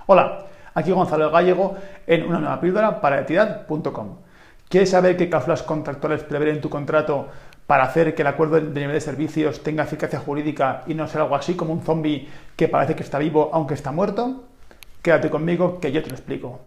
Hola, aquí Gonzalo Gallego en una nueva píldora para Etidad.com. ¿Quieres saber qué cláusulas contractuales prever en tu contrato para hacer que el acuerdo de nivel de servicios tenga eficacia jurídica y no sea algo así como un zombie que parece que está vivo aunque está muerto? Quédate conmigo que yo te lo explico.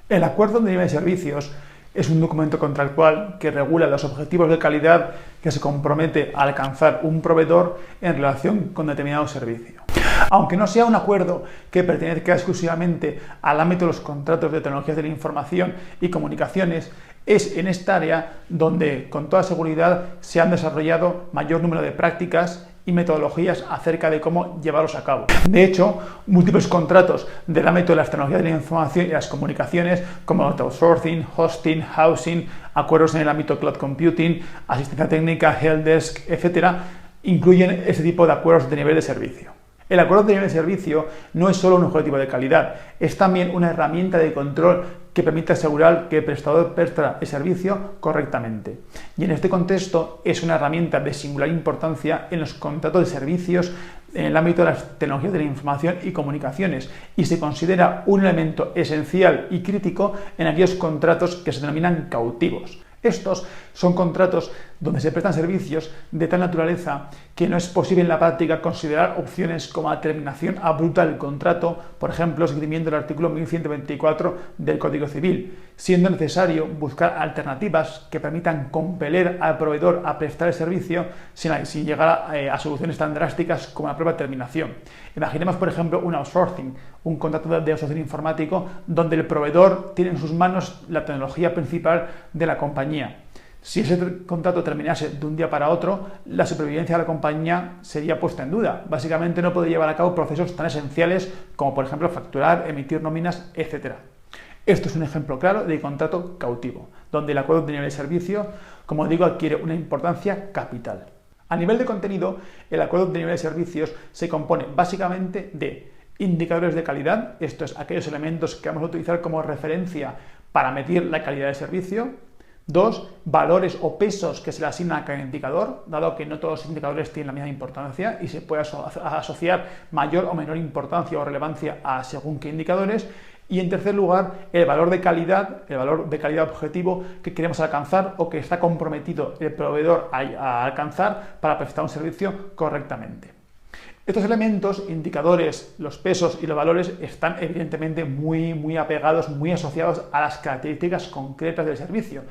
El acuerdo de nivel de servicios es un documento contractual que regula los objetivos de calidad que se compromete a alcanzar un proveedor en relación con determinado servicio. Aunque no sea un acuerdo que pertenezca exclusivamente al ámbito de los contratos de tecnologías de la información y comunicaciones, es en esta área donde con toda seguridad se han desarrollado mayor número de prácticas y metodologías acerca de cómo llevarlos a cabo. De hecho, múltiples contratos del ámbito de las tecnologías de la información y las comunicaciones, como outsourcing, hosting, housing, acuerdos en el ámbito cloud computing, asistencia técnica, helpdesk, etc., incluyen este tipo de acuerdos de nivel de servicio. El acuerdo de nivel de servicio no es solo un objetivo de calidad, es también una herramienta de control que permite asegurar que el prestador presta el servicio correctamente. Y en este contexto es una herramienta de singular importancia en los contratos de servicios en el ámbito de las tecnologías de la información y comunicaciones y se considera un elemento esencial y crítico en aquellos contratos que se denominan cautivos. Estos son contratos donde se prestan servicios de tal naturaleza que no es posible en la práctica considerar opciones como la terminación abrupta del contrato, por ejemplo, seguimiento del artículo 1124 del Código Civil, siendo necesario buscar alternativas que permitan compeler al proveedor a prestar el servicio sin llegar a soluciones tan drásticas como la propia terminación. Imaginemos, por ejemplo, un outsourcing, un contrato de outsourcing informático donde el proveedor tiene en sus manos la tecnología principal de la compañía. Si ese contrato terminase de un día para otro, la supervivencia de la compañía sería puesta en duda. Básicamente no podría llevar a cabo procesos tan esenciales como, por ejemplo, facturar, emitir nóminas, etc. Esto es un ejemplo claro de contrato cautivo, donde el acuerdo de nivel de servicio, como digo, adquiere una importancia capital. A nivel de contenido, el acuerdo de nivel de servicios se compone básicamente de indicadores de calidad, esto es, aquellos elementos que vamos a utilizar como referencia para medir la calidad del servicio. 2. Valores o pesos que se le asignan a cada indicador, dado que no todos los indicadores tienen la misma importancia y se puede asociar mayor o menor importancia o relevancia a según qué indicadores. Y en tercer lugar, el valor de calidad objetivo que queremos alcanzar o que está comprometido el proveedor a alcanzar para prestar un servicio correctamente. Estos elementos, indicadores, los pesos y los valores, están evidentemente muy apegados, muy asociados a las características concretas del servicio.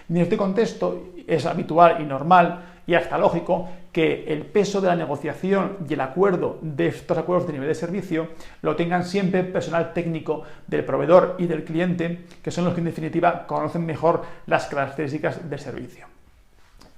En este contexto es habitual y normal y hasta lógico que el peso de la negociación y el acuerdo de estos acuerdos de nivel de servicio lo tengan siempre el personal técnico del proveedor y del cliente, que son los que en definitiva conocen mejor las características del servicio.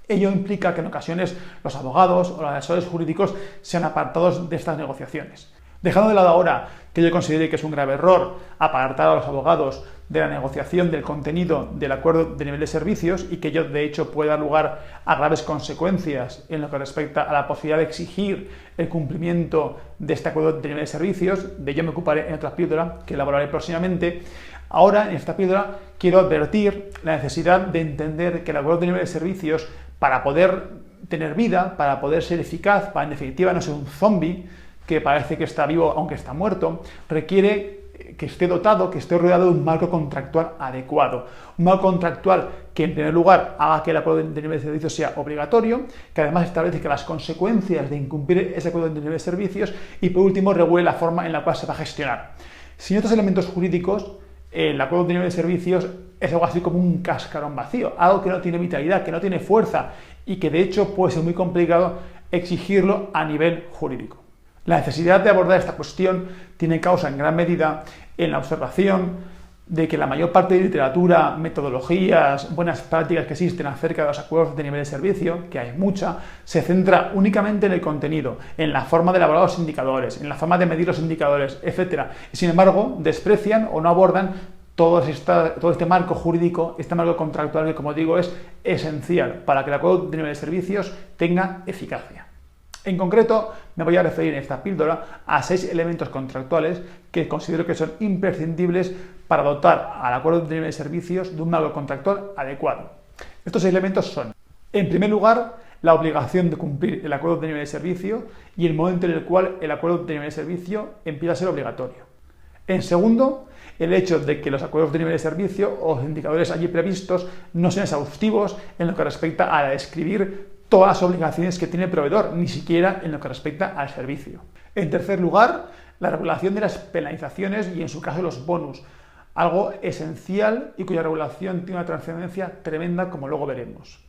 Ello implica que en ocasiones los abogados o los asesores jurídicos sean apartados de estas negociaciones. Dejando de lado ahora que yo considere que es un grave error apartar a los abogados de la negociación del contenido del acuerdo de nivel de servicios y que ello de hecho puede dar lugar a graves consecuencias en lo que respecta a la posibilidad de exigir el cumplimiento de este acuerdo de nivel de servicios, de ello me ocuparé en otra píldora que elaboraré próximamente. Ahora, en esta píldora, quiero advertir la necesidad de entender que el acuerdo de nivel de servicios, para poder tener vida, para poder ser eficaz, para en definitiva no ser un zombie que parece que está vivo aunque está muerto, requiere que esté dotado, que esté rodeado de un marco contractual adecuado. Un marco contractual que, en primer lugar, haga que el acuerdo de nivel de servicios sea obligatorio, que además establece que las consecuencias de incumplir ese acuerdo de nivel de servicios y, por último, regule la forma en la cual se va a gestionar. Sin estos elementos jurídicos, el acuerdo de nivel de servicios es algo así como un cascarón vacío, algo que no tiene vitalidad, que no tiene fuerza y que de hecho puede ser muy complicado exigirlo a nivel jurídico. La necesidad de abordar esta cuestión tiene causa en gran medida en la observación de que la mayor parte de literatura, metodologías, buenas prácticas que existen acerca de los acuerdos de nivel de servicio, que hay mucha, se centra únicamente en el contenido, en la forma de elaborar los indicadores, en la forma de medir los indicadores, etc. Y sin embargo, desprecian o no abordan todo este marco jurídico, este marco contractual que, como digo, es esencial para que el acuerdo de nivel de servicios tenga eficacia. En concreto, me voy a referir en esta píldora a 6 elementos contractuales que considero que son imprescindibles para dotar al acuerdo de nivel de servicios de un marco contractual adecuado. Estos 6 elementos son, en primer lugar, la obligación de cumplir el acuerdo de nivel de servicio y el momento en el cual el acuerdo de nivel de servicio empieza a ser obligatorio. En segundo, el hecho de que los acuerdos de nivel de servicio o los indicadores allí previstos no sean exhaustivos en lo que respecta a describir todas las obligaciones que tiene el proveedor, ni siquiera en lo que respecta al servicio. En tercer lugar, la regulación de las penalizaciones y en su caso los bonus, algo esencial y cuya regulación tiene una trascendencia tremenda, como luego veremos.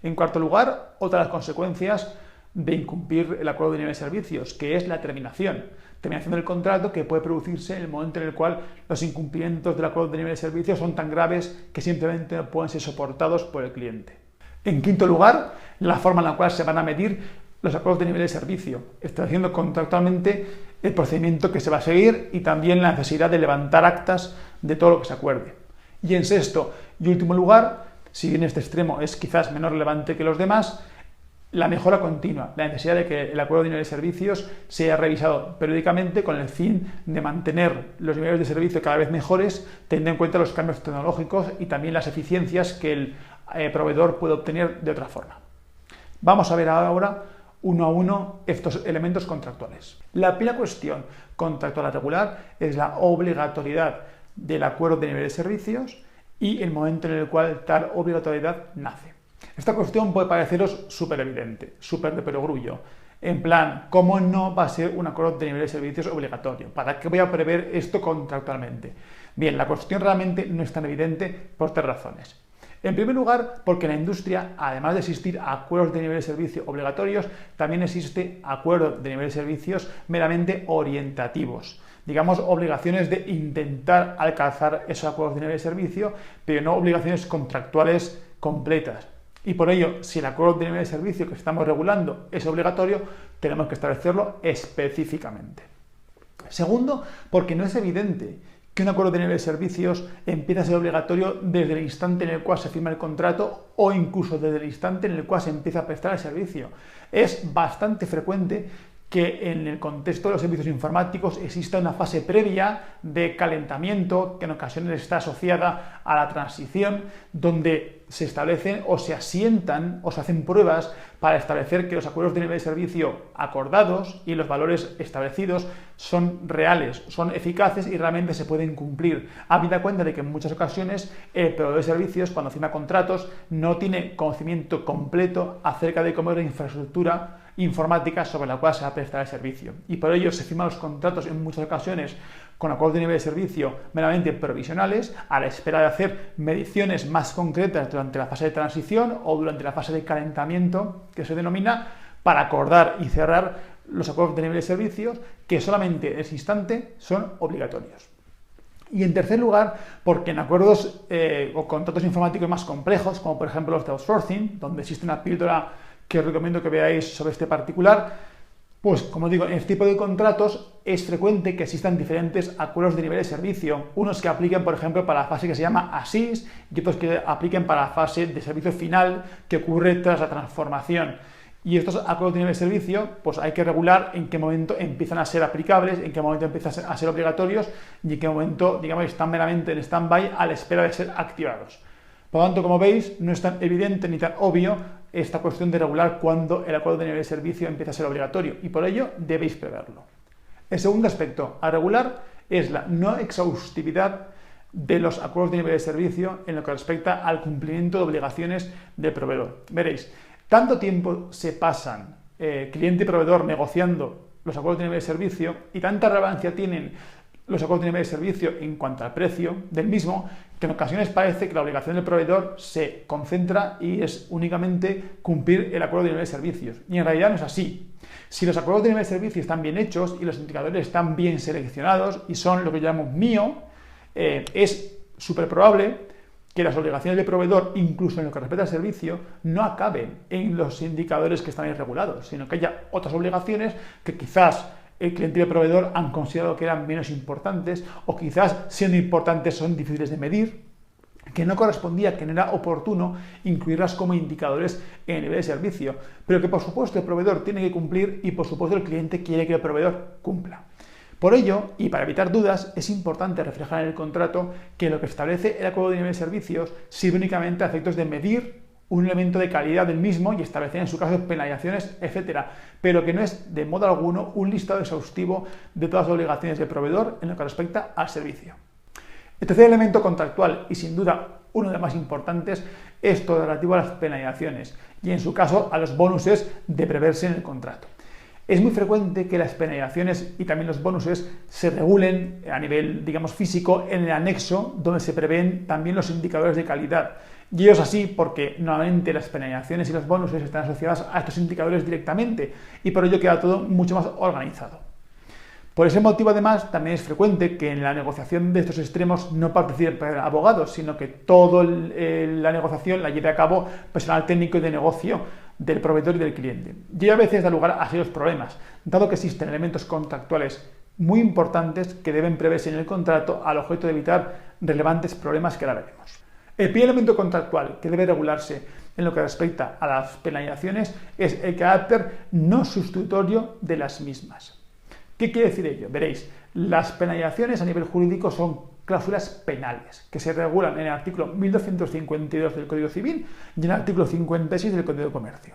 En cuarto lugar, otra de las consecuencias de incumplir el acuerdo de nivel de servicios, que es la terminación del contrato, que puede producirse en el momento en el cual los incumplimientos del acuerdo de nivel de servicios son tan graves que simplemente no pueden ser soportados por el cliente. En quinto lugar, la forma en la cual se van a medir los acuerdos de nivel de servicio, estableciendo contractualmente el procedimiento que se va a seguir y también la necesidad de levantar actas de todo lo que se acuerde. Y en sexto y último lugar, si bien este extremo es quizás menos relevante que los demás, la mejora continua, la necesidad de que el acuerdo de nivel de servicios sea revisado periódicamente con el fin de mantener los niveles de servicio cada vez mejores, teniendo en cuenta los cambios tecnológicos y también las eficiencias que el proveedor puede obtener de otra forma. Vamos a ver ahora uno a uno estos elementos contractuales. La primera cuestión contractual a regular es la obligatoriedad del acuerdo de nivel de servicios y el momento en el cual tal obligatoriedad nace. Esta cuestión puede pareceros súper evidente, súper de perogrullo. En plan, ¿cómo no va a ser un acuerdo de nivel de servicios obligatorio? ¿Para qué voy a prever esto contractualmente? Bien, la cuestión realmente no es tan evidente por tres razones. En primer lugar, porque en la industria, además de existir acuerdos de nivel de servicio obligatorios, también existe acuerdos de nivel de servicios meramente orientativos. Digamos, obligaciones de intentar alcanzar esos acuerdos de nivel de servicio, pero no obligaciones contractuales completas. Y por ello, si el acuerdo de nivel de servicio que estamos regulando es obligatorio, tenemos que establecerlo específicamente. Segundo, porque no es evidente que un acuerdo de nivel de servicios empieza a ser obligatorio desde el instante en el cual se firma el contrato o incluso desde el instante en el cual se empieza a prestar el servicio. Es bastante frecuente que en el contexto de los servicios informáticos exista una fase previa de calentamiento que en ocasiones está asociada a la transición, donde se establecen o se asientan o se hacen pruebas para establecer que los acuerdos de nivel de servicio acordados y los valores establecidos son reales, son eficaces y realmente se pueden cumplir. Habida cuenta de que en muchas ocasiones el proveedor de servicios, cuando firma contratos, no tiene conocimiento completo acerca de cómo es la infraestructura informática sobre la cual se va a prestar el servicio. Y por ello se firman los contratos en muchas ocasiones con acuerdos de nivel de servicio meramente provisionales, a la espera de hacer mediciones más concretas durante la fase de transición o durante la fase de calentamiento, que se denomina, para acordar y cerrar los acuerdos de nivel de servicios que solamente en ese instante son obligatorios. Y en tercer lugar, porque en acuerdos o contratos informáticos más complejos, como por ejemplo los de outsourcing, donde existe una píldora que os recomiendo que veáis sobre este particular, pues como digo, en este tipo de contratos es frecuente que existan diferentes acuerdos de nivel de servicio, unos que apliquen, por ejemplo, para la fase que se llama ASIS y otros que apliquen para la fase de servicio final que ocurre tras la transformación. Y estos acuerdos de nivel de servicio, pues hay que regular en qué momento empiezan a ser aplicables, en qué momento empiezan a ser obligatorios y en qué momento, digamos, están meramente en stand-by a la espera de ser activados. Por lo tanto, como veis, no es tan evidente ni tan obvio esta cuestión de regular cuándo el acuerdo de nivel de servicio empieza a ser obligatorio y por ello debéis preverlo. El segundo aspecto a regular es la no exhaustividad de los acuerdos de nivel de servicio en lo que respecta al cumplimiento de obligaciones del proveedor. Veréis, tanto tiempo se pasan cliente y proveedor negociando los acuerdos de nivel de servicio y tanta relevancia tienen los acuerdos de nivel de servicio en cuanto al precio del mismo, que en ocasiones parece que la obligación del proveedor se concentra y es únicamente cumplir el acuerdo de nivel de servicios. Y en realidad no es así. Si los acuerdos de nivel de servicio están bien hechos y los indicadores están bien seleccionados y son lo que llamamos mío, es súper probable que las obligaciones del proveedor, incluso en lo que respecta al servicio, no acaben en los indicadores que están irregulados, sino que haya otras obligaciones que quizás el cliente y el proveedor han considerado que eran menos importantes o quizás siendo importantes son difíciles de medir, que no correspondía, que no era oportuno incluirlas como indicadores en el nivel de servicio, pero que por supuesto el proveedor tiene que cumplir y por supuesto el cliente quiere que el proveedor cumpla. Por ello, y para evitar dudas, es importante reflejar en el contrato que lo que establece el acuerdo de nivel de servicios sirve únicamente a efectos de medir un elemento de calidad del mismo y establecer en su caso penalizaciones, etcétera, pero que no es de modo alguno un listado exhaustivo de todas las obligaciones del proveedor en lo que respecta al servicio. El tercer elemento contractual, y sin duda uno de los más importantes, es todo relativo a las penalizaciones y en su caso a los bonuses de preverse en el contrato. Es muy frecuente que las penalizaciones y también los bonuses se regulen a nivel, digamos, físico en el anexo donde se prevén también los indicadores de calidad. Y ello es así porque normalmente las penalizaciones y los bonuses están asociadas a estos indicadores directamente y por ello queda todo mucho más organizado. Por ese motivo, además, también es frecuente que en la negociación de estos extremos no participen abogados, sino que toda la negociación la lleve a cabo personal técnico y de negocio del proveedor y del cliente. Y a veces da lugar a serios problemas, dado que existen elementos contractuales muy importantes que deben preverse en el contrato al objeto de evitar relevantes problemas que ahora veremos. El primer elemento contractual que debe regularse en lo que respecta a las penalizaciones es el carácter no sustitutorio de las mismas. ¿Qué quiere decir ello? Veréis, las penalizaciones a nivel jurídico son cláusulas penales que se regulan en el artículo 1252 del Código Civil y en el artículo 56 del Código de Comercio.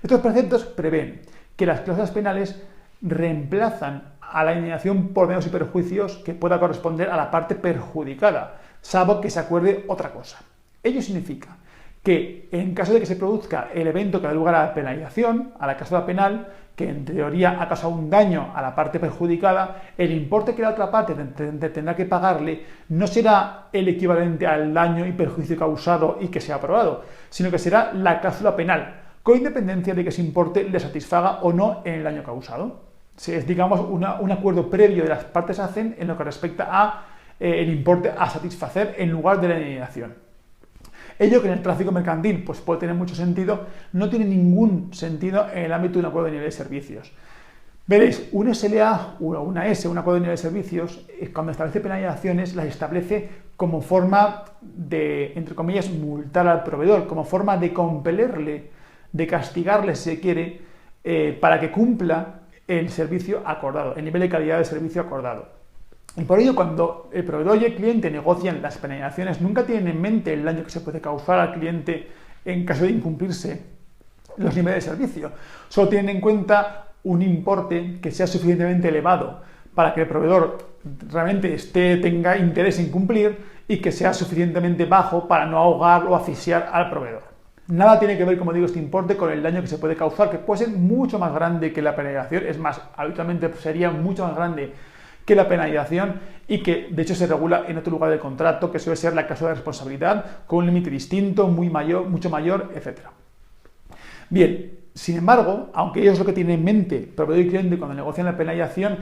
Estos preceptos prevén que las cláusulas penales reemplazan a la indemnización por daños y perjuicios que pueda corresponder a la parte perjudicada, salvo que se acuerde otra cosa. Ello significa que en caso de que se produzca el evento que da lugar a la penalización, a la cláusula penal, que en teoría ha causado un daño a la parte perjudicada, el importe que la otra parte tendrá que pagarle no será el equivalente al daño y perjuicio causado y que sea aprobado, sino que será la cláusula penal, con independencia de que ese importe le satisfaga o no en el daño causado. Es, digamos, un acuerdo previo de las partes hacen en lo que respecta a el importe a satisfacer en lugar de la indemnización. Ello que en el tráfico mercantil pues puede tener mucho sentido, no tiene ningún sentido en el ámbito de un acuerdo de nivel de servicios. Veréis, un SLA o una S, un acuerdo de nivel de servicios, cuando establece penalizaciones, las establece como forma de, entre comillas, multar al proveedor, como forma de compelerle, de castigarle si se quiere, para que cumpla el servicio acordado, el nivel de calidad del servicio acordado. Y por ello, cuando el proveedor y el cliente negocian las penalizaciones, nunca tienen en mente el daño que se puede causar al cliente en caso de incumplirse los niveles de servicio. Solo tienen en cuenta un importe que sea suficientemente elevado para que el proveedor realmente tenga interés en cumplir y que sea suficientemente bajo para no ahogar o asfixiar al proveedor. Nada tiene que ver, como digo, este importe con el daño que se puede causar, que puede ser mucho más grande que la penalización. Es más, habitualmente sería mucho más grande que la penalización y que de hecho se regula en otro lugar del contrato, que suele ser la cláusula de responsabilidad, con un límite distinto, mucho mayor, etc. Bien, sin embargo, aunque ellos lo que tienen en mente, proveedor y cliente, cuando negocian la penalización,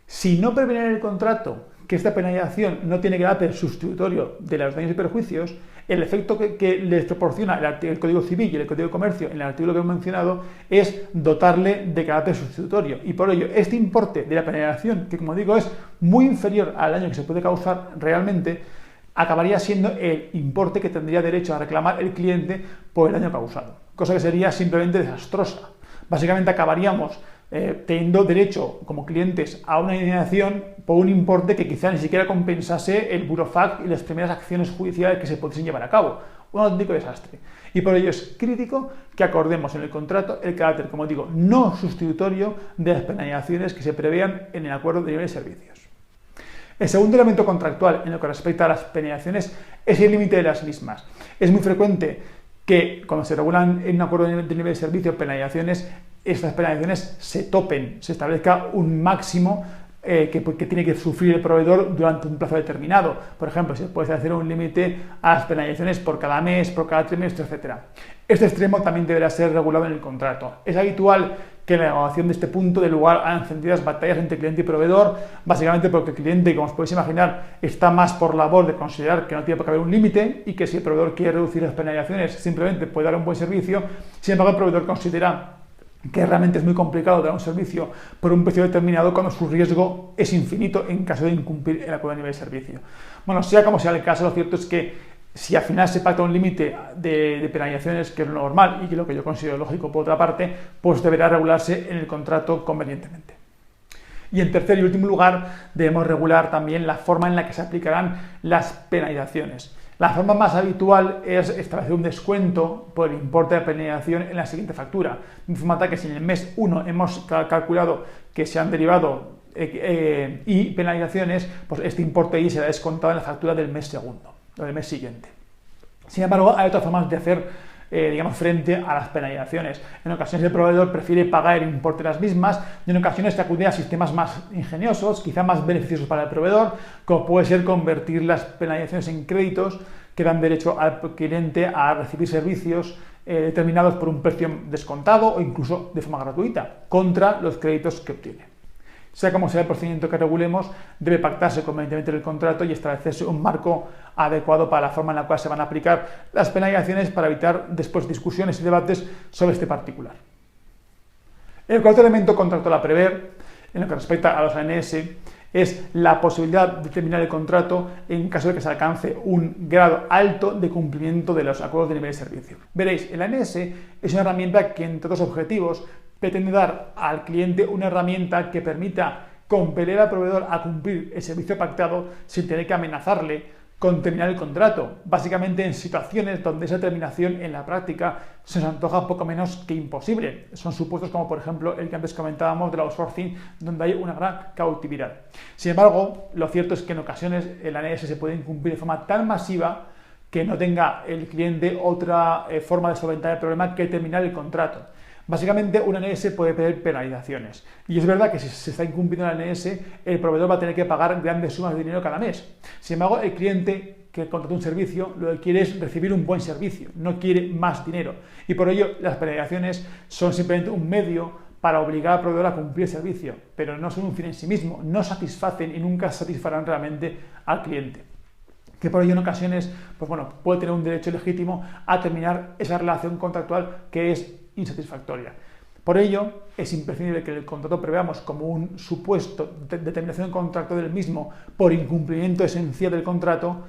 si no prevén en el contrato que esta penalización no tiene carácter sustitutorio de los daños y perjuicios, el efecto que les proporciona el Código Civil y el Código de Comercio en el artículo que he mencionado es dotarle de carácter sustitutorio. Y por ello, este importe de la penalización, que como digo es muy inferior al daño que se puede causar realmente, acabaría siendo el importe que tendría derecho a reclamar el cliente por el daño causado. Cosa que sería simplemente desastrosa. Básicamente acabaríamos teniendo derecho como clientes a una indemnización por un importe que quizá ni siquiera compensase el burofax y las primeras acciones judiciales que se pudiesen llevar a cabo. Un auténtico desastre. Y por ello es crítico que acordemos en el contrato el carácter, como digo, no sustitutorio de las penalizaciones que se prevean en el acuerdo de nivel de servicios. El segundo elemento contractual en lo que respecta a las penalizaciones es el límite de las mismas. Es muy frecuente que cuando se regulan en un acuerdo de nivel de servicio penalizaciones, estas penalizaciones se topen, se establezca un máximo que tiene que sufrir el proveedor durante un plazo determinado. Por ejemplo, se puede hacer un límite a las penalizaciones por cada mes, por cada trimestre, etc. Este extremo también deberá ser regulado en el contrato. Es habitual que en la negociación de este punto dé lugar a encendidas batallas entre cliente y proveedor, básicamente porque el cliente, como os podéis imaginar, está más por labor de considerar que no tiene por qué haber un límite y que si el proveedor quiere reducir las penalizaciones simplemente puede dar un buen servicio. Sin embargo, el proveedor considera que realmente es muy complicado dar un servicio por un precio determinado cuando su riesgo es infinito en caso de incumplir el acuerdo a nivel de servicio. Bueno, sea como sea el caso, lo cierto es que si al final se pacta un límite de penalizaciones, que es lo normal y que lo que yo considero lógico por otra parte, pues deberá regularse en el contrato convenientemente. Y en tercer y último lugar, debemos regular también la forma en la que se aplicarán las penalizaciones. La forma más habitual es establecer un descuento por el importe de penalización en la siguiente factura, de forma tal que si en el mes 1 hemos calculado que se han derivado y penalizaciones, pues este importe I será descontado en la factura del mes segundo o del mes siguiente. Sin embargo, hay otras formas de hacer frente a las penalizaciones. En ocasiones el proveedor prefiere pagar el importe de las mismas y en ocasiones acude a sistemas más ingeniosos, quizá más beneficiosos para el proveedor, como puede ser convertir las penalizaciones en créditos que dan derecho al cliente a recibir servicios determinados por un precio descontado o incluso de forma gratuita, contra los créditos que obtiene. Sea como sea el procedimiento que regulemos, debe pactarse convenientemente el contrato y establecerse un marco adecuado para la forma en la cual se van a aplicar las penalizaciones para evitar después discusiones y debates sobre este particular. El cuarto elemento contractual a prever, en lo que respecta a los ANS, es la posibilidad de terminar el contrato en caso de que se alcance un grado alto de cumplimiento de los acuerdos de nivel de servicio. Veréis, el ANS es una herramienta que, entre otros objetivos, pretende dar al cliente una herramienta que permita compeler al proveedor a cumplir el servicio pactado sin tener que amenazarle con terminar el contrato, básicamente en situaciones donde esa terminación en la práctica se nos antoja poco menos que imposible. Son supuestos como, por ejemplo, el que antes comentábamos del outsourcing, donde hay una gran cautividad. Sin embargo, lo cierto es que en ocasiones el ANS se puede incumplir de forma tan masiva que no tenga el cliente otra forma de solventar el problema que terminar el contrato. Básicamente, un ANS puede pedir penalizaciones. Y es verdad que si se está incumpliendo el ANS, el proveedor va a tener que pagar grandes sumas de dinero cada mes. Sin embargo, el cliente que contrata un servicio lo que quiere es recibir un buen servicio, no quiere más dinero. Y por ello, las penalizaciones son simplemente un medio para obligar al proveedor a cumplir el servicio, pero no son un fin en sí mismo, no satisfacen y nunca satisfarán realmente al cliente, que por ello en ocasiones puede tener un derecho legítimo a terminar esa relación contractual que es insatisfactoria. Por ello, es imprescindible que el contrato preveamos como un supuesto de terminación del contrato del mismo por incumplimiento esencial del contrato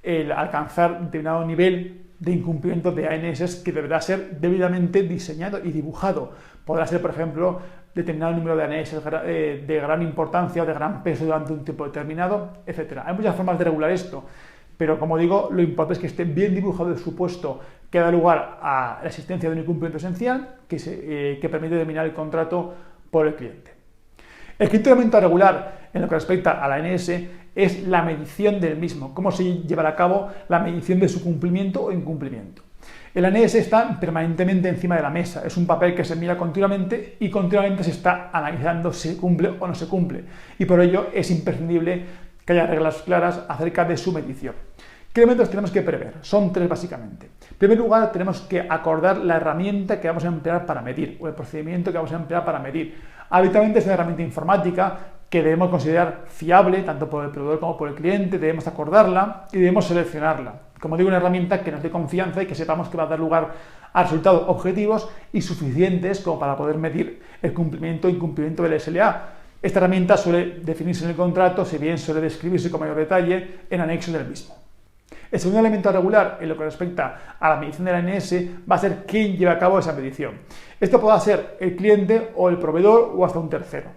el alcanzar determinado nivel de incumplimiento de ANS que deberá ser debidamente diseñado y dibujado. Podrá ser, por ejemplo, determinado número de ANS de gran importancia o de gran peso durante un tiempo determinado, etc. Hay muchas formas de regular esto, pero como digo, lo importante es que esté bien dibujado el supuesto que da lugar a la existencia de un incumplimiento esencial que permite terminar el contrato por el cliente. El quinto elemento a regular en lo que respecta a la ANS es la medición del mismo, cómo se llevará a cabo la medición de su cumplimiento o incumplimiento. El ANS está permanentemente encima de la mesa, es un papel que se mira continuamente y continuamente se está analizando si se cumple o no se cumple, y por ello es imprescindible que haya reglas claras acerca de su medición. ¿Qué elementos tenemos que prever? Son tres básicamente. En primer lugar, tenemos que acordar la herramienta que vamos a emplear para medir o el procedimiento que vamos a emplear para medir. Habitualmente es una herramienta informática que debemos considerar fiable tanto por el proveedor como por el cliente, debemos acordarla y debemos seleccionarla. Como digo, una herramienta que nos dé confianza y que sepamos que va a dar lugar a resultados objetivos y suficientes como para poder medir el cumplimiento o incumplimiento del SLA. Esta herramienta suele definirse en el contrato, si bien suele describirse con mayor detalle en anexo del mismo. El segundo elemento a regular en lo que respecta a la medición de la ANS va a ser quién lleva a cabo esa medición. Esto puede ser el cliente o el proveedor o hasta un tercero.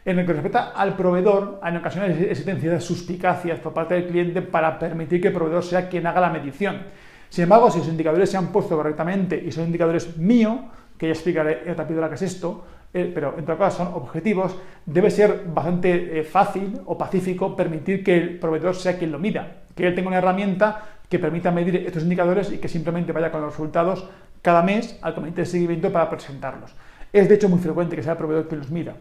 En lo que respecta al proveedor, en ocasiones existen ciertas suspicacias por parte del cliente para permitir que el proveedor sea quien haga la medición. Sin embargo, si los indicadores se han puesto correctamente y son indicadores míos, que ya explicaré rápido lo que es esto, pero en todo caso son objetivos, debe ser bastante fácil o pacífico permitir que el proveedor sea quien lo mida, que él tenga una herramienta que permita medir estos indicadores y que simplemente vaya con los resultados cada mes al comité de seguimiento para presentarlos. Es de hecho muy frecuente que sea el proveedor quien los mida.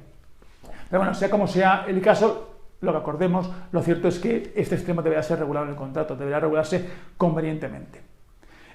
Pero bueno, sea como sea el caso, lo que acordemos, lo cierto es que este extremo deberá ser regulado en el contrato, deberá regularse convenientemente.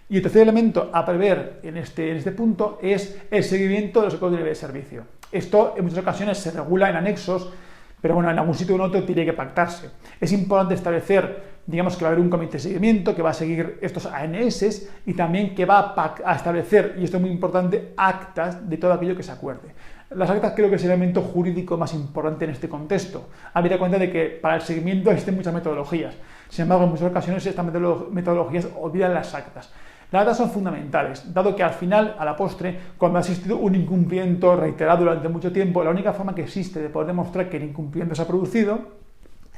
Y el tercer elemento a prever en este punto es el seguimiento de los acuerdos de nivel de servicio. Esto en muchas ocasiones se regula en anexos, pero bueno, en algún sitio u otro tiene que pactarse. Es importante establecer, digamos, que va a haber un comité de seguimiento que va a seguir estos ANS y también que va a establecer, y esto es muy importante, actas de todo aquello que se acuerde. Las actas creo que es el elemento jurídico más importante en este contexto. Habida cuenta de que para el seguimiento existen muchas metodologías. Sin embargo, en muchas ocasiones estas metodologías olvidan las actas. Las actas son fundamentales, dado que al final, a la postre, cuando ha existido un incumplimiento reiterado durante mucho tiempo, la única forma que existe de poder demostrar que el incumplimiento se ha producido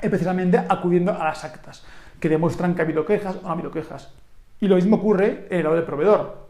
es precisamente acudiendo a las actas. que demuestran que ha habido quejas o no ha habido quejas. Y lo mismo ocurre en el lado del proveedor.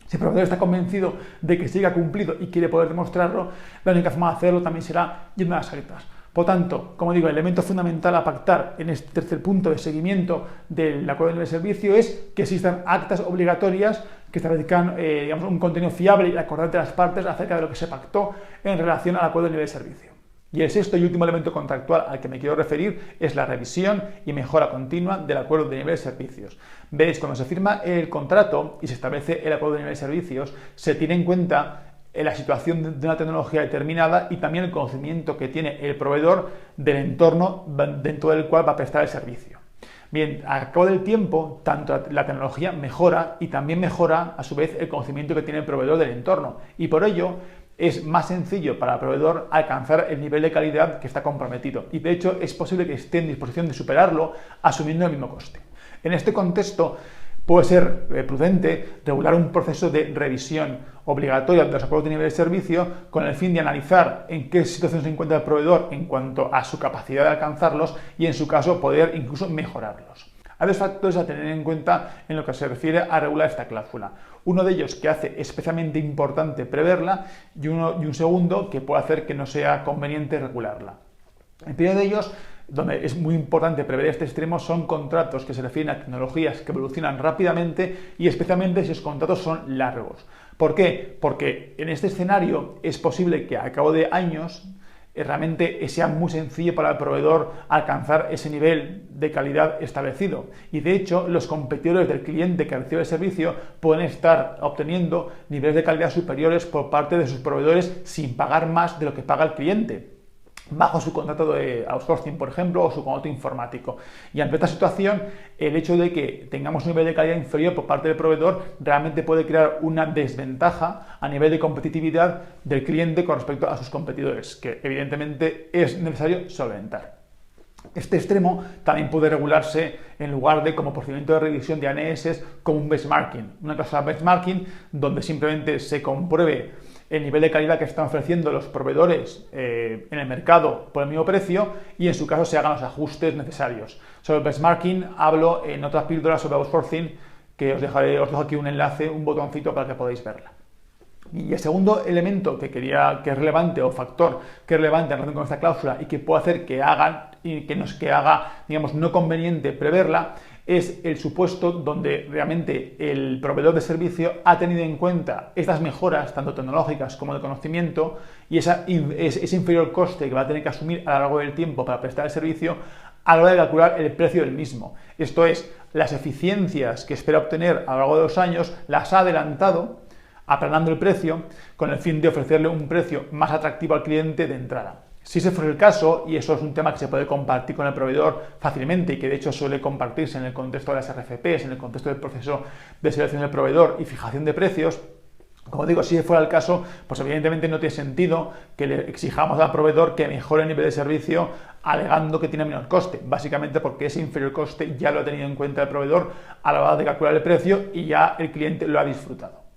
Si el proveedor está convencido de que siga cumplido y quiere poder demostrarlo, la única forma de hacerlo también será yendo a las actas. Por tanto, como digo, el elemento fundamental a pactar en este tercer punto de seguimiento del acuerdo de nivel de servicio es que existan actas obligatorias que establezcan un contenido fiable y acordante de las partes acerca de lo que se pactó en relación al acuerdo de nivel de servicio. Y el sexto y último elemento contractual al que me quiero referir es la revisión y mejora continua del acuerdo de nivel de servicios. Veis, cuando se firma el contrato y se establece el acuerdo de nivel de servicios, se tiene en cuenta la situación de una tecnología determinada y también el conocimiento que tiene el proveedor del entorno dentro del cual va a prestar el servicio. Bien, al cabo del tiempo, tanto la tecnología mejora y también mejora a su vez el conocimiento que tiene el proveedor del entorno, y por ello es más sencillo para el proveedor alcanzar el nivel de calidad que está comprometido, y de hecho es posible que esté en disposición de superarlo asumiendo el mismo coste. En este contexto puede ser prudente regular un proceso de revisión obligatoria de los acuerdos de nivel de servicio con el fin de analizar en qué situación se encuentra el proveedor en cuanto a su capacidad de alcanzarlos y, en su caso, poder incluso mejorarlos. Hay dos factores a tener en cuenta en lo que se refiere a regular esta cláusula. Uno de ellos que hace especialmente importante preverla y un segundo que puede hacer que no sea conveniente regularla. El primero de ellos, donde es muy importante prever este extremo, son contratos que se refieren a tecnologías que evolucionan rápidamente y especialmente si los contratos son largos. ¿Por qué? Porque en este escenario es posible que a cabo de años realmente sea muy sencillo para el proveedor alcanzar ese nivel de calidad establecido. Y de hecho, los competidores del cliente que recibe el servicio pueden estar obteniendo niveles de calidad superiores por parte de sus proveedores sin pagar más de lo que paga el cliente, bajo su contrato de outsourcing, por ejemplo, o su contrato informático. Y ante esta situación, el hecho de que tengamos un nivel de calidad inferior por parte del proveedor realmente puede crear una desventaja a nivel de competitividad del cliente con respecto a sus competidores, que evidentemente es necesario solventar. Este extremo también puede regularse en lugar de como procedimiento de revisión de ANS como un benchmarking, una cláusula benchmarking donde simplemente se compruebe el nivel de calidad que están ofreciendo los proveedores en el mercado por el mismo precio y en su caso se hagan los ajustes necesarios. Sobre el benchmarking hablo en otras píldoras sobre outsourcing que os dejo aquí un enlace, un botoncito para que podáis verla. Y el segundo elemento que es relevante o factor que es relevante en relación con esta cláusula y que puede hacer que haga, digamos, no conveniente preverla, es el supuesto donde realmente el proveedor de servicio ha tenido en cuenta estas mejoras, tanto tecnológicas como de conocimiento, y ese inferior coste que va a tener que asumir a lo largo del tiempo para prestar el servicio a la hora de calcular el precio del mismo. Esto es, las eficiencias que espera obtener a lo largo de los años las ha adelantado, aplanando el precio, con el fin de ofrecerle un precio más atractivo al cliente de entrada. Si ese fuera el caso, y eso es un tema que se puede compartir con el proveedor fácilmente y que de hecho suele compartirse en el contexto de las RFPs, en el contexto del proceso de selección del proveedor y fijación de precios, como digo, si fuera el caso, pues evidentemente no tiene sentido que le exijamos al proveedor que mejore el nivel de servicio alegando que tiene menor coste, básicamente porque ese inferior coste ya lo ha tenido en cuenta el proveedor a la hora de calcular el precio y ya el cliente lo ha disfrutado.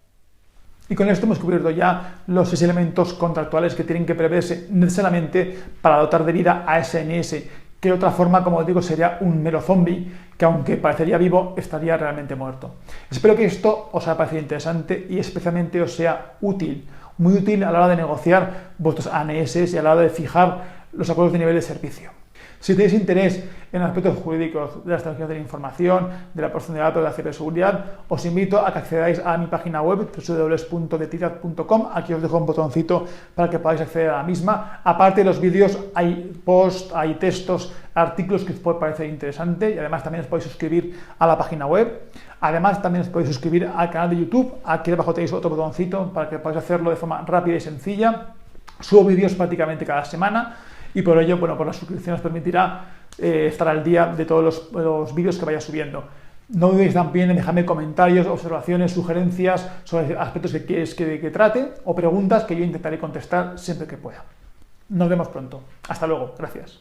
Y con esto hemos cubierto ya los 6 elementos contractuales que tienen que preverse necesariamente para dotar de vida a ANS, que de otra forma, como os digo, sería un mero zombie que, aunque parecería vivo, estaría realmente muerto. Espero que esto os haya parecido interesante y especialmente os sea útil, muy útil a la hora de negociar vuestros ANS y a la hora de fijar los acuerdos de nivel de servicio. Si tenéis interés en aspectos jurídicos de las tecnologías de la información, de la protección de datos, de la ciberseguridad, os invito a que accedáis a mi página web www.detitad.com. Aquí os dejo un botoncito para que podáis acceder a la misma. Aparte de los vídeos, hay posts, hay textos, artículos que os puede parecer interesante y además también os podéis suscribir a la página web. Además, también os podéis suscribir al canal de YouTube. Aquí abajo tenéis otro botoncito para que podáis hacerlo de forma rápida y sencilla. Subo vídeos prácticamente cada semana. Y por ello, bueno, por la suscripción os permitirá estar al día de todos los vídeos que vaya subiendo. No dudéis también en dejarme comentarios, observaciones, sugerencias sobre aspectos que quieres que trate o preguntas que yo intentaré contestar siempre que pueda. Nos vemos pronto. Hasta luego. Gracias.